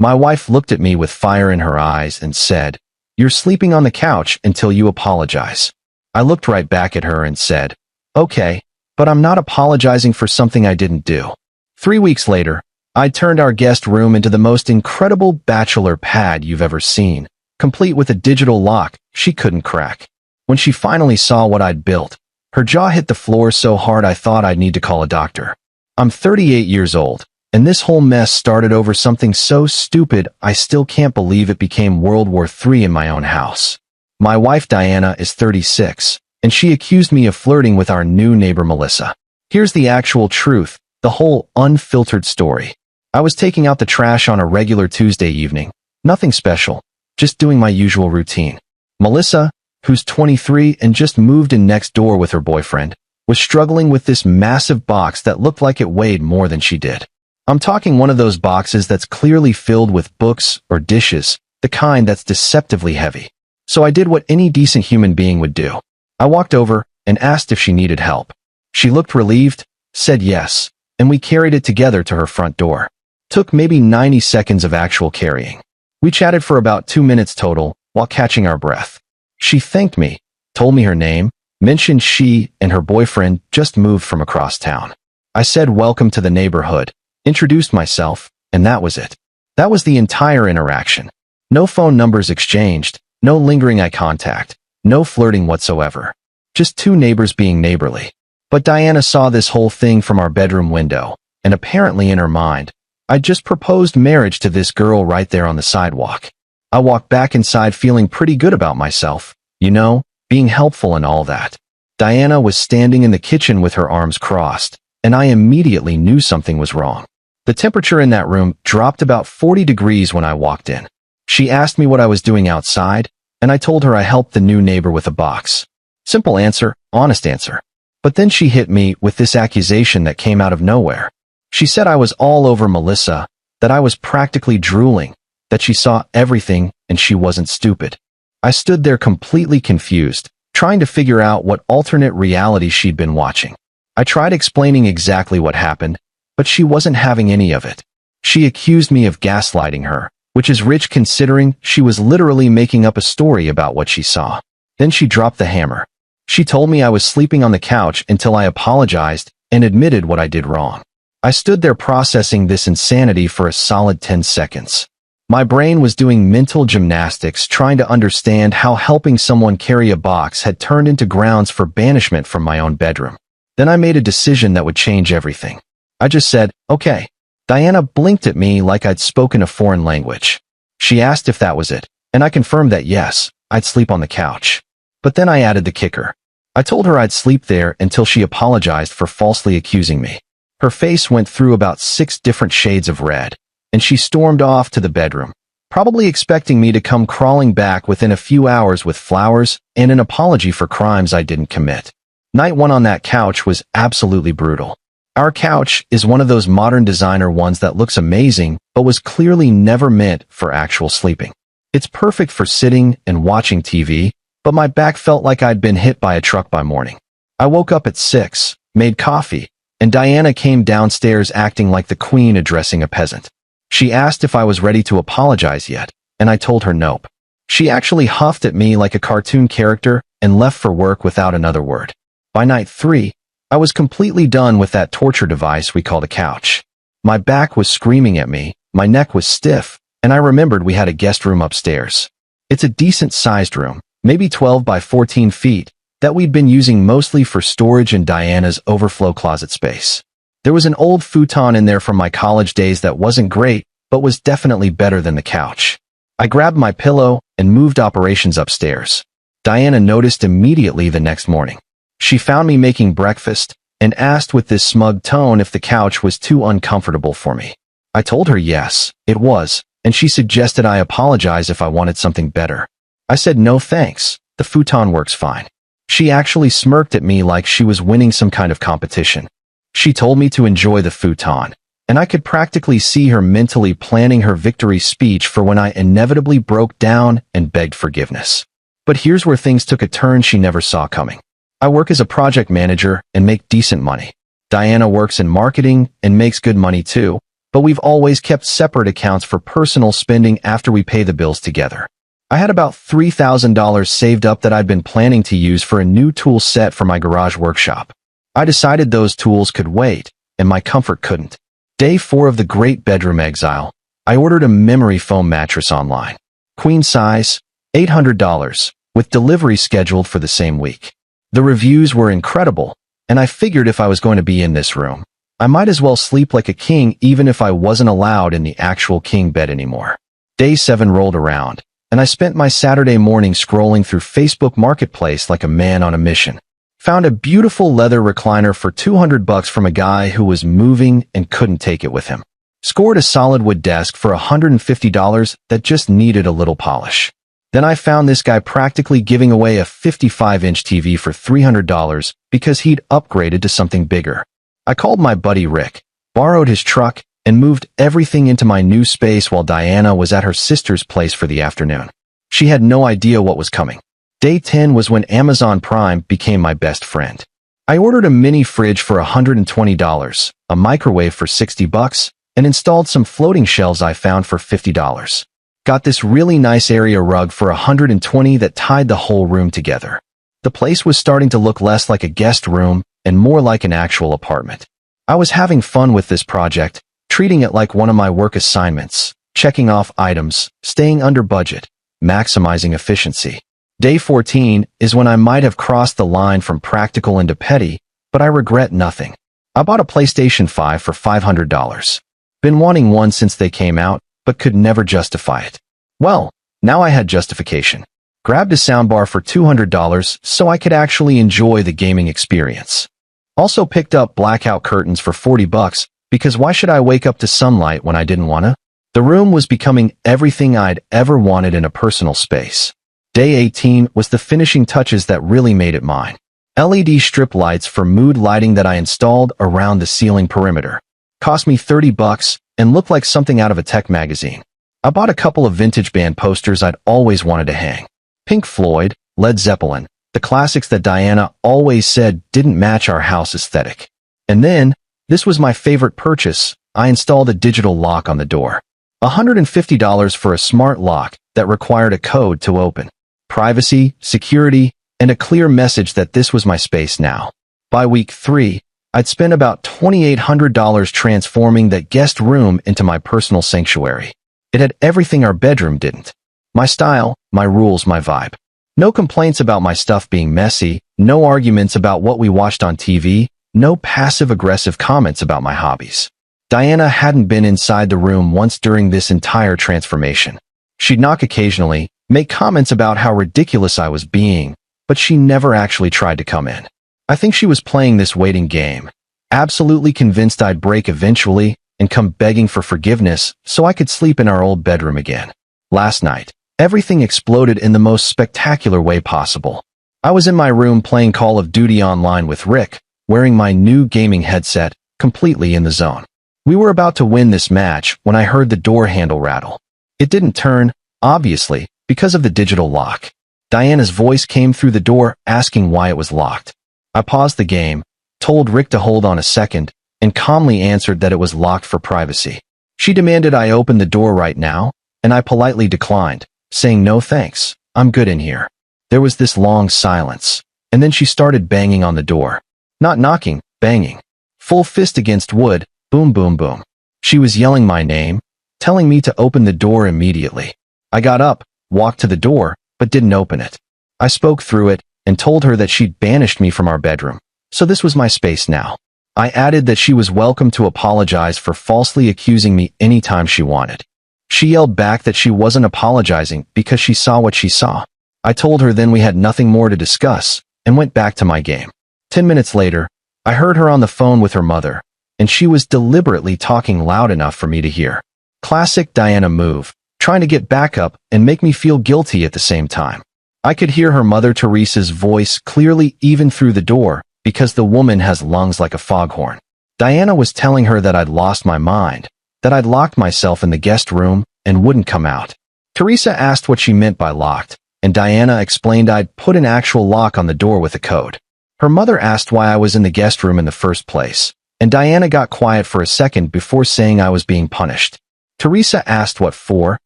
My wife looked at me with fire in her eyes and said, "You're sleeping on the couch until you apologize." I looked right back at her and said, "Okay, but I'm not apologizing for something I didn't do." 3 weeks later, I turned our guest room into the most incredible bachelor pad you've ever seen, complete with a digital lock she couldn't crack. When she finally saw what I'd built, her jaw hit the floor so hard I thought I'd need to call a doctor. I'm 38 years old, and this whole mess started over something so stupid I still can't believe it became World War III in my own house. My wife Diana is 36, and she accused me of flirting with our new neighbor Melissa. Here's the actual truth, the whole unfiltered story. I was taking out the trash on a regular Tuesday evening. Nothing special, just doing my usual routine. Melissa, who's 23 and just moved in next door with her boyfriend, was struggling with this massive box that looked like it weighed more than she did. I'm talking one of those boxes that's clearly filled with books or dishes, the kind that's deceptively heavy. So I did what any decent human being would do. I walked over and asked if she needed help. She looked relieved, said yes, and we carried it together to her front door. Took maybe 90 seconds of actual carrying. We chatted for about 2 minutes total while catching our breath. She thanked me, told me her name, mentioned she and her boyfriend just moved from across town. I said welcome to the neighborhood, introduced myself, and that was it. That was the entire interaction. No phone numbers exchanged, no lingering eye contact, no flirting whatsoever. Just two neighbors being neighborly. But Diana saw this whole thing from our bedroom window, and apparently in her mind, I'd just proposed marriage to this girl right there on the sidewalk. I walked back inside feeling pretty good about myself, being helpful and all that. Diana was standing in the kitchen with her arms crossed, and I immediately knew something was wrong. The temperature in that room dropped about 40 degrees when I walked in. She asked me what I was doing outside, and I told her I helped the new neighbor with a box. Simple answer, honest answer. But then she hit me with this accusation that came out of nowhere. She said I was all over Melissa, that I was practically drooling, that she saw everything and she wasn't stupid. I stood there completely confused, trying to figure out what alternate reality she'd been watching. I tried explaining exactly what happened, but she wasn't having any of it. She accused me of gaslighting her, which is rich considering she was literally making up a story about what she saw. Then she dropped the hammer. She told me I was sleeping on the couch until I apologized and admitted what I did wrong. I stood there processing this insanity for a solid 10 seconds. My brain was doing mental gymnastics trying to understand how helping someone carry a box had turned into grounds for banishment from my own bedroom. Then I made a decision that would change everything. I just said, okay. Diana blinked at me like I'd spoken a foreign language. She asked if that was it, and I confirmed that yes, I'd sleep on the couch. But then I added the kicker. I told her I'd sleep there until she apologized for falsely accusing me. Her face went through about 6 different shades of red, and she stormed off to the bedroom, probably expecting me to come crawling back within a few hours with flowers and an apology for crimes I didn't commit. Night 1 on that couch was absolutely brutal. Our couch is one of those modern designer ones that looks amazing, but was clearly never meant for actual sleeping. It's perfect for sitting and watching TV, but my back felt like I'd been hit by a truck by morning. I woke up at 6, made coffee, and Diana came downstairs acting like the queen addressing a peasant. She asked if I was ready to apologize yet, and I told her nope. She actually huffed at me like a cartoon character and left for work without another word. By night 3, I was completely done with that torture device we called a couch. My back was screaming at me, my neck was stiff, and I remembered we had a guest room upstairs. It's a decent-sized room, maybe 12 by 14 feet, that we'd been using mostly for storage in Diana's overflow closet space. There was an old futon in there from my college days that wasn't great, but was definitely better than the couch. I grabbed my pillow and moved operations upstairs. Diana noticed immediately the next morning. She found me making breakfast and asked with this smug tone if the couch was too uncomfortable for me. I told her yes, it was, and she suggested I apologize if I wanted something better. I said no thanks, the futon works fine. She actually smirked at me like she was winning some kind of competition. She told me to enjoy the futon, and I could practically see her mentally planning her victory speech for when I inevitably broke down and begged forgiveness. But here's where things took a turn she never saw coming. I work as a project manager and make decent money. Diana works in marketing and makes good money too, but we've always kept separate accounts for personal spending after we pay the bills together. I had about $3,000 saved up that I'd been planning to use for a new tool set for my garage workshop. I decided those tools could wait, and my comfort couldn't. Day 4 of the Great Bedroom Exile. I ordered a memory foam mattress online. Queen size, $800, with delivery scheduled for the same week. The reviews were incredible, and I figured if I was going to be in this room, I might as well sleep like a king even if I wasn't allowed in the actual king bed anymore. Day 7 rolled around, and I spent my Saturday morning scrolling through Facebook Marketplace like a man on a mission. Found a beautiful leather recliner for $200 from a guy who was moving and couldn't take it with him. Scored a solid wood desk for $150 that just needed a little polish. Then I found this guy practically giving away a 55-inch TV for $300 because he'd upgraded to something bigger. I called my buddy Rick, borrowed his truck, and moved everything into my new space while Diana was at her sister's place for the afternoon. She had no idea what was coming. Day 10 was when Amazon Prime became my best friend. I ordered a mini fridge for $120, a microwave for $60, and installed some floating shelves I found for $50. Got this really nice area rug for $120 that tied the whole room together. The place was starting to look less like a guest room and more like an actual apartment. I was having fun with this project, treating it like one of my work assignments, checking off items, staying under budget, maximizing efficiency. Day 14 is when I might have crossed the line from practical into petty, but I regret nothing. I bought a PlayStation 5 for $500. Been wanting one since they came out, but could never justify it. Well, now I had justification. Grabbed a soundbar for $200 so I could actually enjoy the gaming experience. Also picked up blackout curtains for $40 because why should I wake up to sunlight when I didn't wanna? The room was becoming everything I'd ever wanted in a personal space. Day 18 was the finishing touches that really made it mine. LED strip lights for mood lighting that I installed around the ceiling perimeter. Cost me $30 and looked like something out of a tech magazine. I bought a couple of vintage band posters I'd always wanted to hang. Pink Floyd, Led Zeppelin, the classics that Diana always said didn't match our house aesthetic. And then, this was my favorite purchase, I installed a digital lock on the door. $150 for a smart lock that required a code to open. Privacy, security, and a clear message that this was my space now. By week 3, I'd spent about $2,800 transforming that guest room into my personal sanctuary. It had everything our bedroom didn't. My style, my rules, my vibe. No complaints about my stuff being messy, no arguments about what we watched on TV, no passive-aggressive comments about my hobbies. Diana hadn't been inside the room once during this entire transformation. She'd knock occasionally, make comments about how ridiculous I was being, but she never actually tried to come in. I think she was playing this waiting game, absolutely convinced I'd break eventually and come begging for forgiveness so I could sleep in our old bedroom again. Last night, everything exploded in the most spectacular way possible. I was in my room playing Call of Duty online with Rick, wearing my new gaming headset, completely in the zone. We were about to win this match when I heard the door handle rattle. It didn't turn, obviously, because of the digital lock. Diana's voice came through the door asking why it was locked. I paused the game, told Rick to hold on a second, and calmly answered that it was locked for privacy. She demanded I open the door right now, and I politely declined, saying no thanks, I'm good in here. There was this long silence, and then she started banging on the door. Not knocking, banging. Full fist against wood, boom boom boom. She was yelling my name, telling me to open the door immediately. I got up, walked to the door, but didn't open it. I spoke through it, and told her that she'd banished me from our bedroom, so this was my space now. I added that she was welcome to apologize for falsely accusing me anytime she wanted. She yelled back that she wasn't apologizing because she saw what she saw. I told her then we had nothing more to discuss, and went back to my game. 10 minutes later, I heard her on the phone with her mother, and she was deliberately talking loud enough for me to hear. Classic Diana move, trying to get back up and make me feel guilty at the same time. I could hear her mother Teresa's voice clearly even through the door, because the woman has lungs like a foghorn. Diana was telling her that I'd lost my mind, that I'd locked myself in the guest room and wouldn't come out. Teresa asked what she meant by locked, and Diana explained I'd put an actual lock on the door with a code. Her mother asked why I was in the guest room in the first place, and Diana got quiet for a second before saying I was being punished. Teresa asked what for,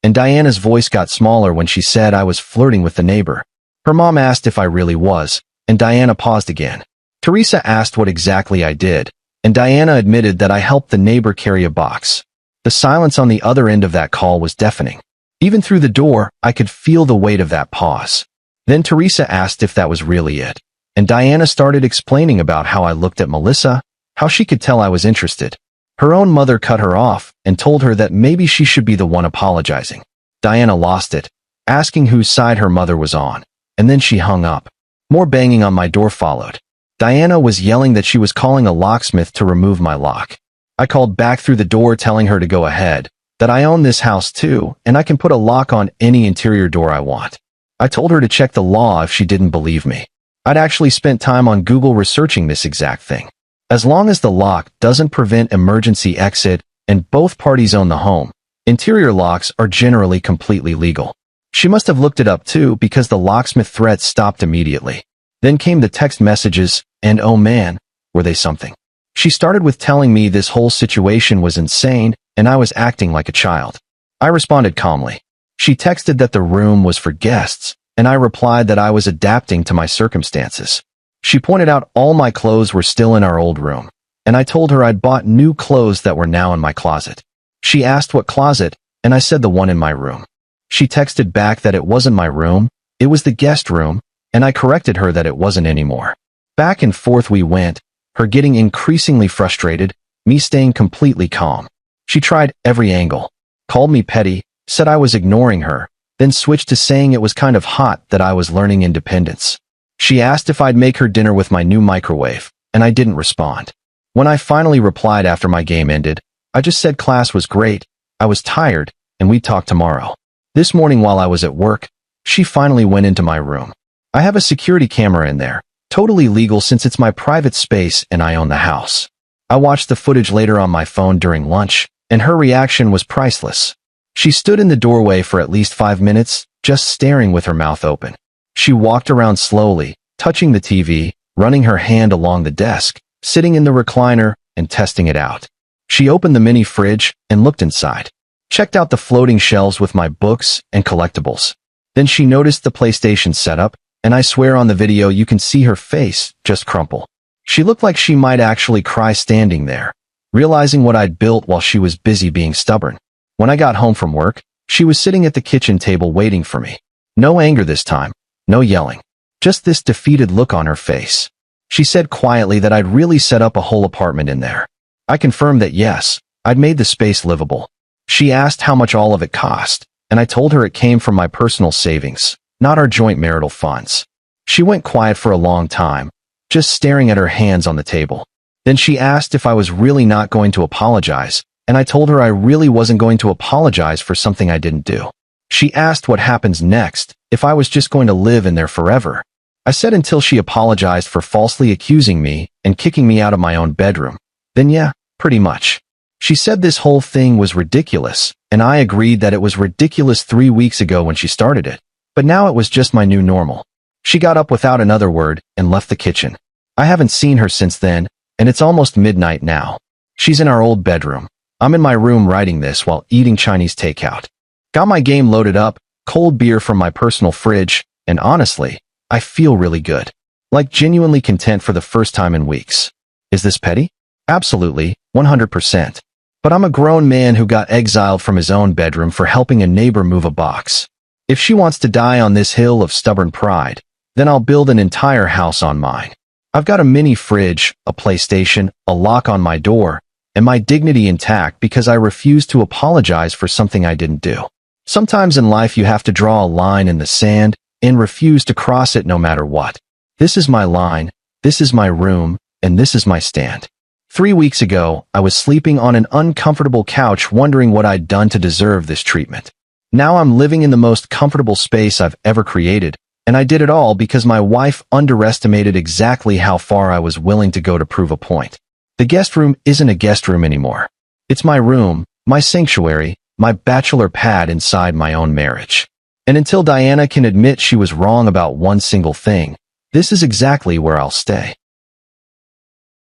and Diana's voice got smaller when she said I was flirting with the neighbor. Her mom asked if I really was, and Diana paused again. Teresa asked what exactly I did, and Diana admitted that I helped the neighbor carry a box. The silence on the other end of that call was deafening. Even through the door, I could feel the weight of that pause. Then Teresa asked if that was really it, and Diana started explaining about how I looked at Melissa, how she could tell I was interested. Her own mother cut her off and told her that maybe she should be the one apologizing. Diana lost it, asking whose side her mother was on, and then she hung up. More banging on my door followed. Diana was yelling that she was calling a locksmith to remove my lock. I called back through the door telling her to go ahead, that I own this house too, and I can put a lock on any interior door I want. I told her to check the law if she didn't believe me. I'd actually spent time on Google researching this exact thing. As long as the lock doesn't prevent emergency exit and both parties own the home, interior locks are generally completely legal. She must have looked it up too because the locksmith threats stopped immediately. Then came the text messages, and oh man, were they something. She started with telling me this whole situation was insane and I was acting like a child. I responded calmly. She texted that the room was for guests, and I replied that I was adapting to my circumstances. She pointed out all my clothes were still in our old room, and I told her I'd bought new clothes that were now in my closet. She asked what closet, and I said the one in my room. She texted back that it wasn't my room, it was the guest room, and I corrected her that it wasn't anymore. Back and forth we went, her getting increasingly frustrated, me staying completely calm. She tried every angle, called me petty, said I was ignoring her, then switched to saying it was kind of hot that I was learning independence. She asked if I'd make her dinner with my new microwave, and I didn't respond. When I finally replied after my game ended, I just said class was great, I was tired, and we'd talk tomorrow. This morning while I was at work, she finally went into my room. I have a security camera in there, totally legal since it's my private space and I own the house. I watched the footage later on my phone during lunch, and her reaction was priceless. She stood in the doorway for at least 5 minutes, just staring with her mouth open. She walked around slowly, touching the TV, running her hand along the desk, sitting in the recliner, and testing it out. She opened the mini fridge and looked inside. Checked out the floating shelves with my books and collectibles. Then she noticed the PlayStation setup, and I swear on the video you can see her face just crumple. She looked like she might actually cry standing there, realizing what I'd built while she was busy being stubborn. When I got home from work, she was sitting at the kitchen table waiting for me. No anger this time, no yelling, just this defeated look on her face. She said quietly that I'd really set up a whole apartment in there. I confirmed that yes, I'd made the space livable. She asked how much all of it cost, and I told her it came from my personal savings, not our joint marital funds. She went quiet for a long time, just staring at her hands on the table. Then she asked if I was really not going to apologize, and I told her I really wasn't going to apologize for something I didn't do. She asked what happens next, if I was just going to live in there forever. I said until she apologized for falsely accusing me and kicking me out of my own bedroom. Then yeah, pretty much. She said this whole thing was ridiculous, and I agreed that it was ridiculous 3 weeks ago when she started it. But now it was just my new normal. She got up without another word and left the kitchen. I haven't seen her since then, and it's almost midnight now. She's in our old bedroom. I'm in my room writing this while eating Chinese takeout. Got my game loaded up, cold beer from my personal fridge, and honestly, I feel really good. Like genuinely content for the first time in weeks. Is this petty? Absolutely, 100%. But I'm a grown man who got exiled from his own bedroom for helping a neighbor move a box. If she wants to die on this hill of stubborn pride, then I'll build an entire house on mine. I've got a mini fridge, a PlayStation, a lock on my door, and my dignity intact because I refuse to apologize for something I didn't do. Sometimes in life you have to draw a line in the sand and refuse to cross it no matter what. This is my line, this is my room, and this is my stand. 3 weeks ago, I was sleeping on an uncomfortable couch wondering what I'd done to deserve this treatment. Now I'm living in the most comfortable space I've ever created, and I did it all because my wife underestimated exactly how far I was willing to go to prove a point. The guest room isn't a guest room anymore. It's my room, my sanctuary, my bachelor pad inside my own marriage. And until Diana can admit she was wrong about one single thing, this is exactly where I'll stay.